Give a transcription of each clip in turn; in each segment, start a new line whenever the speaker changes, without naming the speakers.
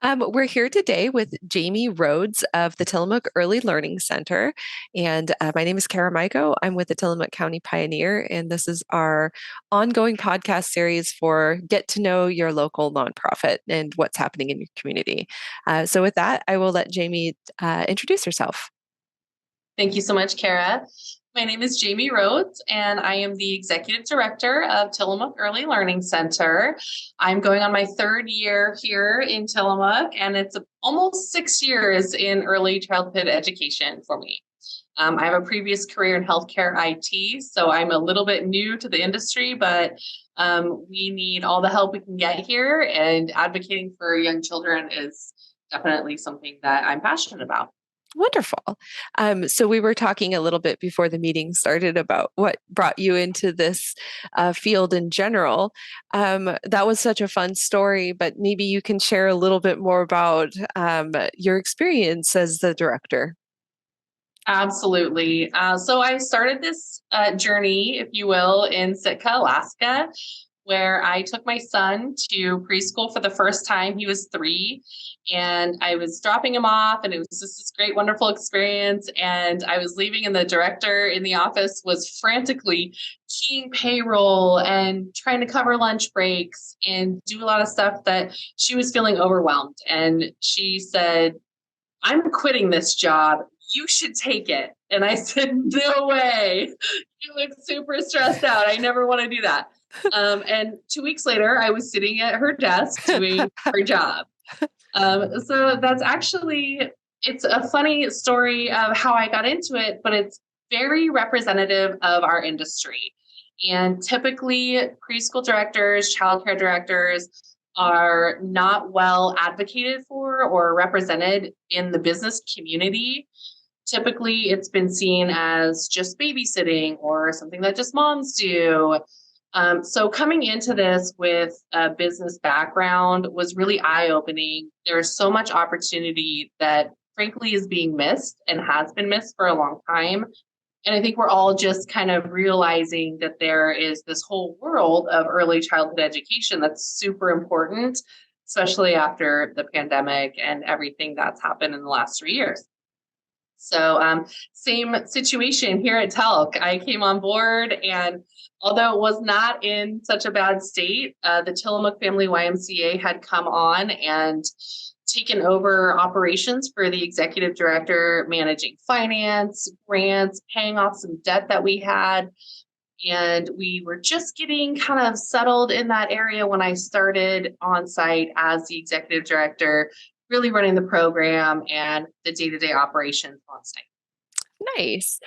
We're here today with Jamie Rhodes of the Tillamook Early Learning Center. And my name is Kara Maiko. I'm with the Tillamook County Pioneer, and this is our ongoing podcast series for get to know your local nonprofit and what's happening in your community. So, with that, I will let Jamie introduce herself.
Thank you so much, Kara. My name is Jamie Rhodes, and I am the Executive Director of Tillamook Early Learning Center. I'm going on my third year here in Tillamook, and it's almost 6 years in early childhood education for me. I have a previous career in healthcare IT, so I'm a little bit new to the industry, but we need all the help we can get here, and advocating for young children is definitely something that I'm passionate about.
Wonderful. So we were talking a little bit before the meeting started about what brought you into this field in general. That was such a fun story, but maybe you can share a little bit more about your experience as the director.
Absolutely. So I started this journey, if you will, in Sitka, Alaska, where I took my son to preschool for the first time. He was 3, and I was dropping him off, and it was just this great, wonderful experience. And I was leaving, and the director in the office was frantically keying payroll and trying to cover lunch breaks and do a lot of stuff that she was feeling overwhelmed. And she said, "I'm quitting this job. You should take it." And I said, "No way. You look super stressed out. I never want to do that." And 2 weeks later, I was sitting at her desk doing her job. So that's actually, it's a funny story of how I got into it, but it's very representative of our industry. And typically, preschool directors, childcare directors are not well advocated for or represented in the business community. Typically, it's been seen as just babysitting or something that just moms do. So coming into this with a business background was really eye-opening. There's so much opportunity that frankly is being missed and has been missed for a long time. And I think we're all just kind of realizing that there is this whole world of early childhood education that's super important, especially after the pandemic and everything that's happened in the last 3 years. So same situation here at Telk. I came on board, and although it was not in such a bad state, the Tillamook Family YMCA had come on and taken over operations for the executive director, managing finance, grants, paying off some debt that we had. And we were just getting kind of settled in that area when I started on site as the executive director, really running the program and the day-to-day operations on site.
Nice.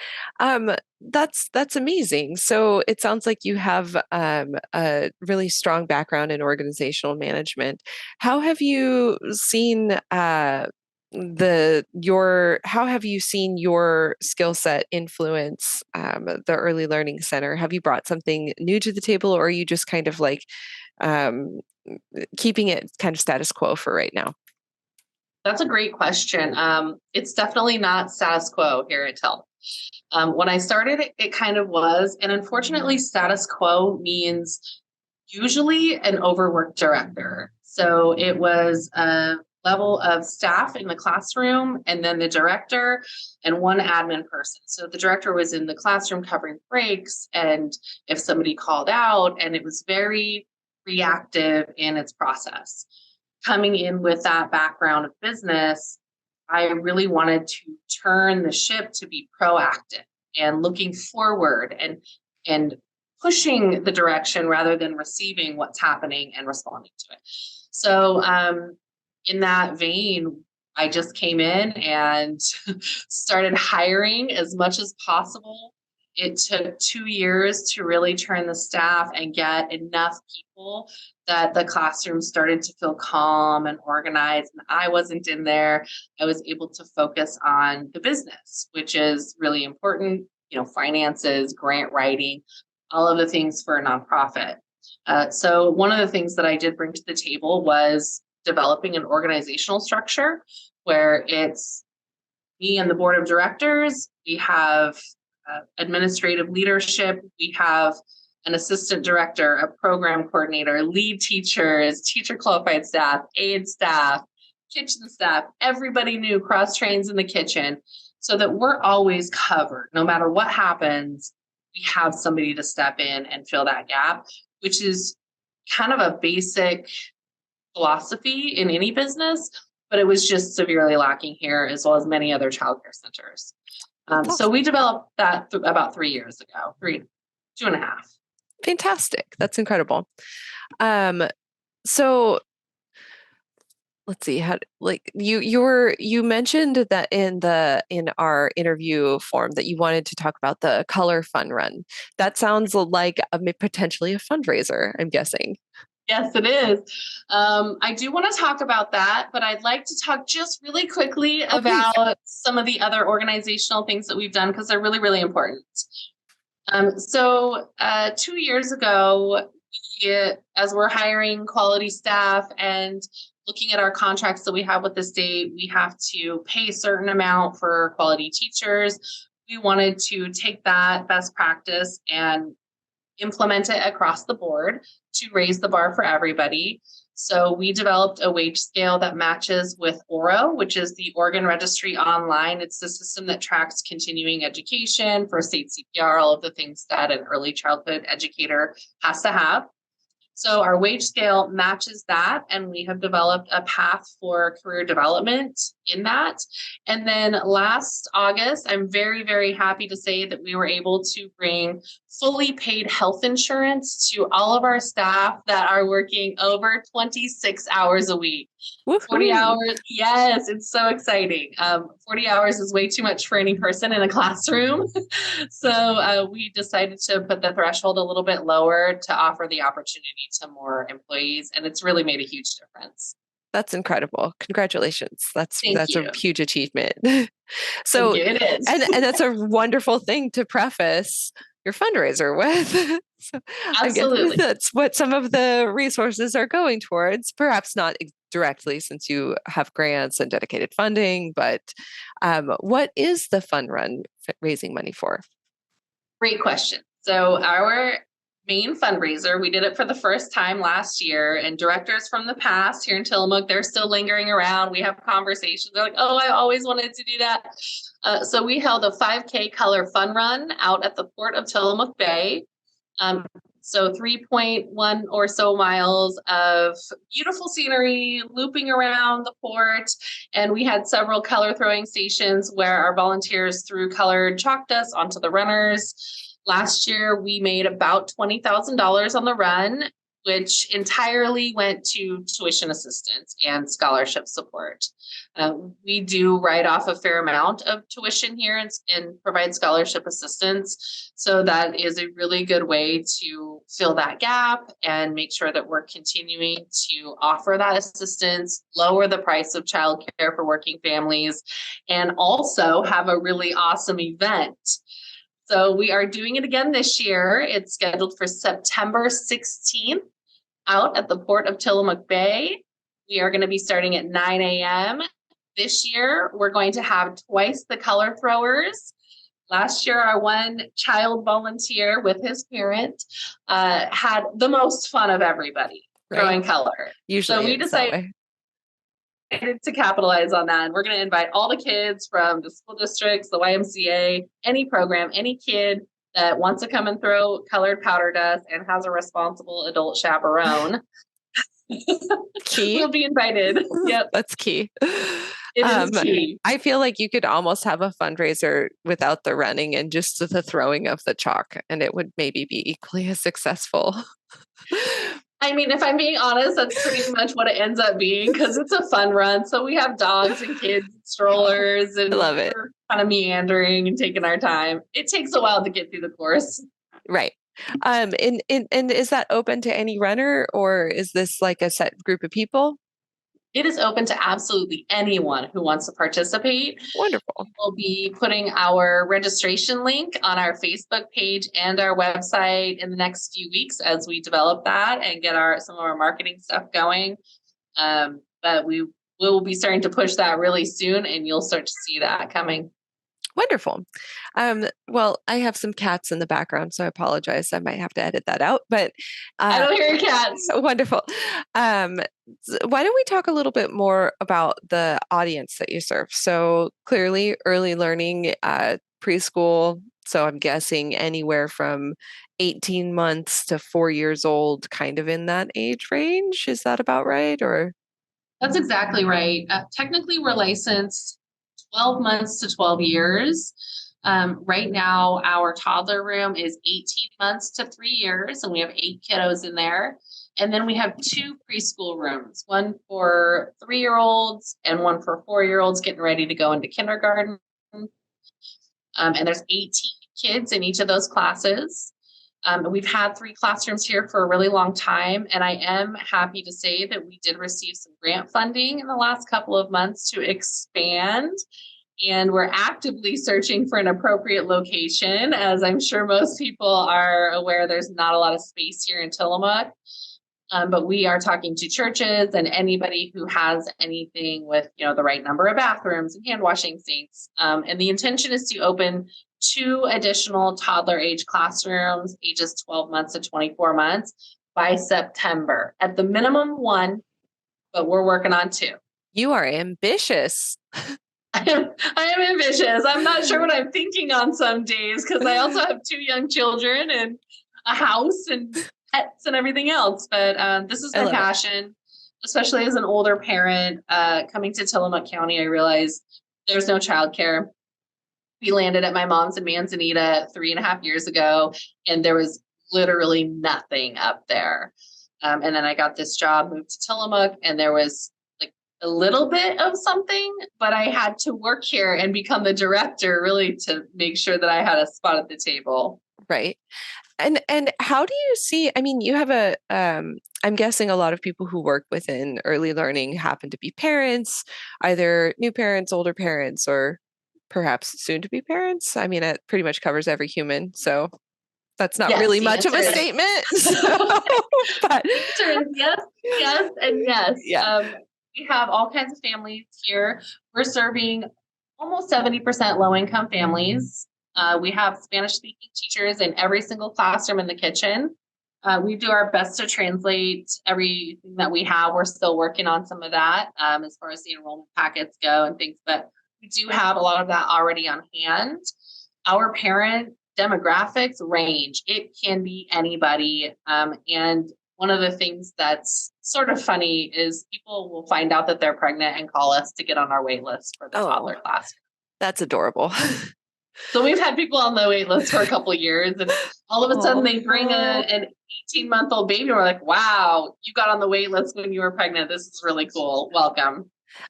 That's amazing. So it sounds like you have a really strong background in organizational management. How have you seen how have you seen your skill set influence the Early Learning Center? Have you brought something new to the table, or are you just kind of like um, keeping it kind of status quo for right now?
That's a great question. It's definitely not status quo here at TELP. When I started, it kind of was. And unfortunately, status quo means usually an overworked director. So it was a level of staff in the classroom, and then the director and one admin person. So the director was in the classroom covering breaks, and if somebody called out, and it was very reactive in its process. Coming in with that background of business, I really wanted to turn the ship to be proactive and looking forward and pushing the direction rather than receiving what's happening and responding to it. So in that vein, I just came in and started hiring as much as possible. It took 2 years to really turn the staff and get enough people that the classroom started to feel calm and organized. And I wasn't in there. I was able to focus on the business, which is really important, finances, grant writing, all of the things for a nonprofit. So one of the things that I did bring to the table was developing an organizational structure where it's me and the board of directors. We have administrative leadership. We have an assistant director, a program coordinator, lead teachers, teacher qualified staff, aid staff, kitchen staff, everybody knew cross trains in the kitchen so that we're always covered. No matter what happens, we have somebody to step in and fill that gap, which is kind of a basic philosophy in any business, but it was just severely lacking here as well as many other childcare centers.
That's
So
awesome.
we developed that about 3 years ago, 2.5.
Fantastic. That's incredible. Um, so let's see how like you mentioned that in our interview form that you wanted to talk about the color fun run. That sounds like potentially a fundraiser, I'm guessing.
Yes, it is. I do want to talk about that, but I'd like to talk just really quickly
Oh, please.
about some of the other organizational things that we've done because they're really, really important. 2 years ago, as we're hiring quality staff and looking at our contracts that we have with the state, we have to pay a certain amount for quality teachers. We wanted to take that best practice and implement it across the board to raise the bar for everybody. So we developed a wage scale that matches with ORO, which is the Oregon Registry Online. It's the system that tracks continuing education, first aid, CPR, all of the things that an early childhood educator has to have. So our wage scale matches that, and we have developed a path for career development in that. And then last August, I'm very, very happy to say that we were able to bring fully paid health insurance to all of our staff that are working over 26 hours a week. 40
Woohoo.
hours. Yes, it's so exciting. 40 hours is way too much for any person in a classroom. So we decided to put the threshold a little bit lower to offer the opportunity to more employees. And it's really made a huge difference.
That's incredible. Congratulations.
Thank
That's a
you.
huge achievement.
Thank
So,
you. It is.
and that's a wonderful thing to preface your fundraiser with. So I'm guessing
Absolutely.
that's what some of the resources are going towards. Perhaps not directly since you have grants and dedicated funding, but what is the fun run raising money for?
Great question. So our main fundraiser, we did it for the first time last year, and directors from the past here in Tillamook, they're still lingering around. We have conversations. They're like, "Oh, I always wanted to do that." So we held a 5K color fun run out at the port of Tillamook Bay. Um, so 3.1 or so miles of beautiful scenery looping around the port. And we had several color throwing stations where our volunteers threw colored chalk dust onto the runners. Last year, we made about $20,000 on the run, which entirely went to tuition assistance and scholarship support. We do write off a fair amount of tuition here and provide scholarship assistance. So that is a really good way to fill that gap and make sure that we're continuing to offer that assistance, lower the price of childcare for working families, and also have a really awesome event. So we are doing it again this year. It's scheduled for September 16th out at the port of Tillamook Bay. We are going to be starting at 9 a.m. This year, we're going to have twice the color throwers. Last year, our one child volunteer with his parent had the most fun of everybody
Right?
throwing color. So
Usually
we
it's that
decided
way.
to capitalize on that. And we're going to invite all the kids from the school districts, the YMCA, any program, any kid that wants to come and throw colored powder dust and has a responsible adult chaperone
Key.
will be invited. Yep,
That's key.
it is
Um,
key.
I feel like you could almost have a fundraiser without the running and just the throwing of the chalk, and it would maybe be equally as successful.
I mean, if I'm being honest, that's pretty much what it ends up being because it's a fun run. So we have dogs and kids, and strollers,
I
and
love it.
we're kind of meandering and taking our time. It takes a while to get through the course.
Right. And is that open to any runner, or is this like a set group of people?
It is open to absolutely anyone who wants to participate.
Wonderful.
We'll be putting our registration link on our Facebook page and our website in the next few weeks as we develop that and get some of our marketing stuff going. But we will be starting to push that really soon, and you'll start to see that coming.
Wonderful. Well, I have some cats in the background, so I apologize. I might have to edit that out, but
I
uh,
don't hear cats.
wonderful. Um, why don't we talk a little bit more about the audience that you serve? So clearly, early learning, preschool. So I'm guessing anywhere from 18 months to 4 years old, kind of in that age range. Is that about right? Or
That's exactly right. Technically, we're licensed 12 months to 12 years. Right now, our toddler room is 18 months to 3 years, and we have 8 kiddos in there. And then we have two preschool rooms, one for 3-year-olds and one for 4-year-olds getting ready to go into kindergarten. And there's 18 kids in each of those classes. We've had 3 classrooms here for a really long time, and I am happy to say that we did receive some grant funding in the last couple of months to expand, and we're actively searching for an appropriate location. As I'm sure most people are aware, there's not a lot of space here in Tillamook. But we are talking to churches and anybody who has anything with, the right number of bathrooms and hand washing sinks. And the intention is to open 2 additional toddler age classrooms, ages 12 months to 24 months by September. At the minimum one, but we're working on 2.
you are ambitious.
I am ambitious. I'm not sure what I'm thinking on some days because I also have 2 young children and a house and pets and everything else. But this is
I
my
love it.
passion, especially as an older parent. Coming to Tillamook County, I realized there's no childcare. We landed at my mom's in Manzanita 3.5 years ago, and there was literally nothing up there. And then I got this job, moved to Tillamook, and there was like a little bit of something, but I had to work here and become the director really to make sure that I had a spot at the table.
Right. And how do you see, I mean, you have I'm guessing a lot of people who work within early learning happen to be parents, either new parents, older parents, or perhaps soon to be parents. I mean, it pretty much covers every human, so that's not
Yes,
really
the
much of
answer
a
is
statement. So, but
the answer is yes, yes, and yes.
yeah.
We have all kinds of families here. We're serving almost 70% low income families. We have Spanish speaking teachers in every single classroom in the kitchen. We do our best to translate everything that we have. We're still working on some of that as far as the enrollment packets go and things, but we do have a lot of that already on hand. Our parent demographics range. It can be anybody. And one of the things that's sort of funny is people will find out that they're pregnant and call us to get on our wait list for the
Oh,
toddler class.
that's adorable.
So we've had people on the wait list for a couple of years, and all of a sudden
Oh,
they bring an 18-month-old baby, and we're like, wow, you got on the wait list when you were pregnant. This is really cool. Welcome.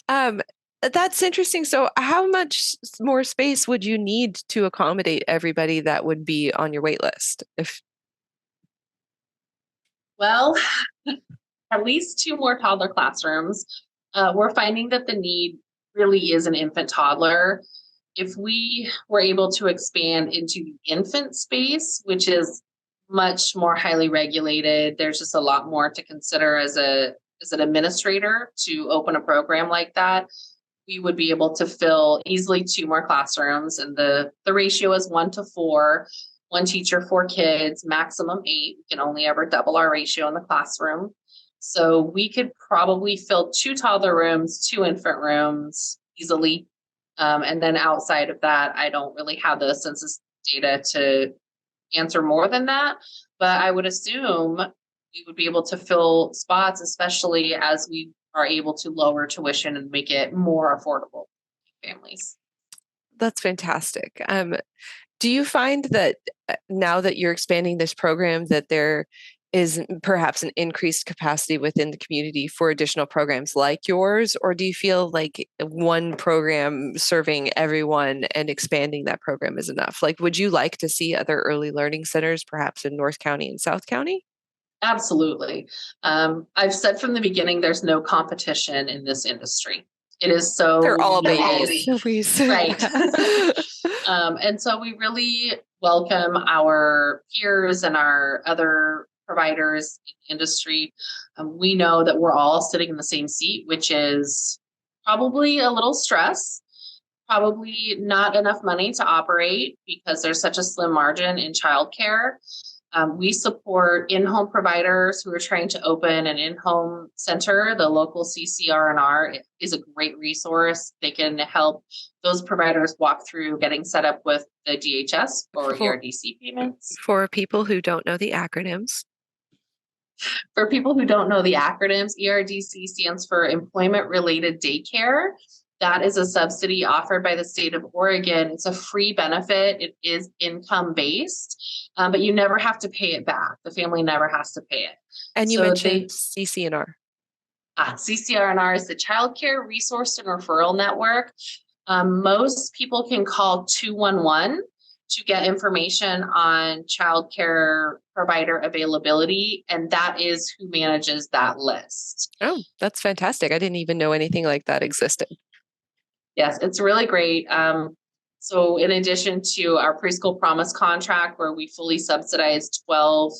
um, that's interesting. So, how much more space would you need to accommodate everybody that would be on your wait list? If
Well, at least 2 more toddler classrooms. We're finding that the need really is an infant toddler. If we were able to expand into the infant space, which is much more highly regulated, there's just a lot more to consider as an administrator to open a program like that. We would be able to fill easily 2 more classrooms, and the ratio is 1 to 4. 1 teacher, 4 kids, maximum 8. We can only ever double our ratio in the classroom. So we could probably fill 2 toddler rooms, 2 infant rooms easily. And then outside of that, I don't really have the census data to answer more than that. But I would assume we would be able to fill spots, especially as we are able to lower tuition and make it more affordable for families.
that's fantastic. Do you find that now that you're expanding this program, that there is perhaps an increased capacity within the community for additional programs like yours? Or do you feel like one program serving everyone and expanding that program is enough? Like, would you like to see other early learning centers, perhaps in North County and South County?
Absolutely. I've said from the beginning, there's no competition in this industry. It is
They're
so
all babies.
unique.
We say
Right.
that.
And so we really welcome our peers and our other providers in the industry. We know that we're all sitting in the same seat, which is probably a little stress. probably not enough money to operate because there's such a slim margin in childcare. We support in-home providers who are trying to open an in-home center. The local CCR&R is a great resource. They can help those providers walk through getting set up with the DHS or
For,
ERDC payments.
for people who don't know the acronyms.
For people who don't know the acronyms, ERDC stands for Employment Related Daycare. That is a subsidy offered by the state of Oregon. It's a free benefit. It is income based, but you never have to pay it back. The family never has to pay it.
And you
So
mentioned CCNR.
CCR&R is the Child Care Resource and Referral Network. Most people can call 211 to get information on childcare provider availability, and that is who manages that list.
Oh, that's fantastic. I didn't even know anything like that existed.
Yes, it's really great. So in addition to our preschool promise contract, where we fully subsidize 12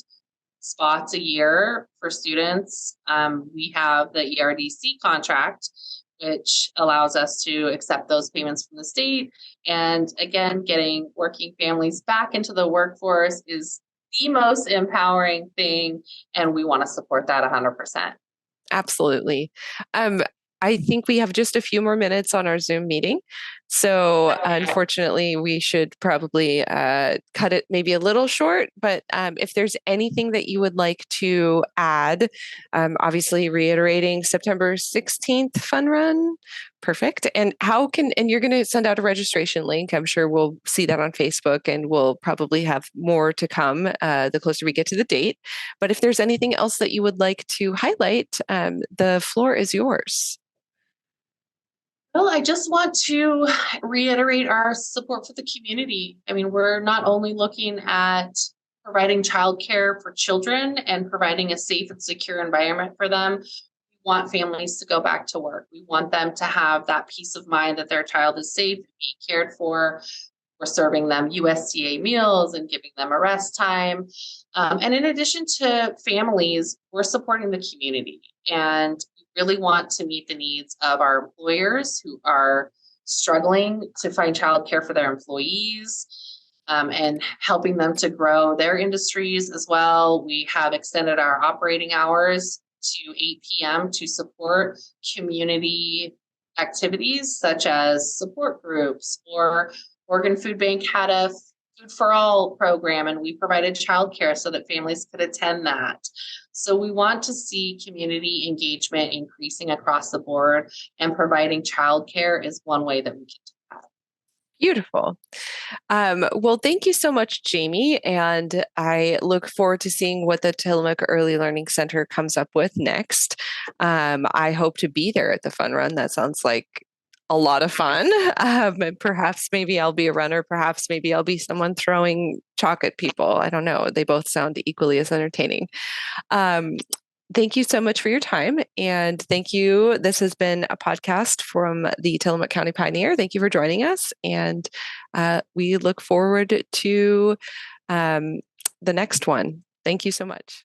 spots a year for students, we have the ERDC contract, which allows us to accept those payments from the state. And again, getting working families back into the workforce is the most empowering thing, and we want to support that 100%.
Absolutely. I think we have just a few more minutes on our Zoom meeting. So unfortunately, we should probably cut it maybe a little short. But if there's anything that you would like to add, obviously reiterating September 16th fun run. Perfect. And you're going to send out a registration link. I'm sure we'll see that on Facebook, and we'll probably have more to come the closer we get to the date. But if there's anything else that you would like to highlight, the floor is yours.
Well, I just want to reiterate our support for the community. I mean, we're not only looking at providing childcare for children and providing a safe and secure environment for them. We want families to go back to work. We want them to have that peace of mind that their child is safe, be cared for. We're serving them USDA meals and giving them a rest time. And in addition to families, we're supporting the community. And really want to meet the needs of our employers who are struggling to find childcare for their employees, and helping them to grow their industries as well. We have extended our operating hours to 8 p.m. to support community activities such as support groups, or Oregon Food Bank had a Food for All program, and we provided childcare so that families could attend that. So we want to see community engagement increasing across the board, and providing childcare is one way that we can do that.
Beautiful. Well, thank you so much, Jamie. And I look forward to seeing what the Tillamook Early Learning Center comes up with next. I hope to be there at the fun run. That sounds like a lot of fun. And perhaps maybe I'll be a runner. Perhaps maybe I'll be someone throwing chalk at people. I don't know. They both sound equally as entertaining. Thank you so much for your time. And thank you. This has been a podcast from the Tillamook County Pioneer. Thank you for joining us. And we look forward to the next one. Thank you so much.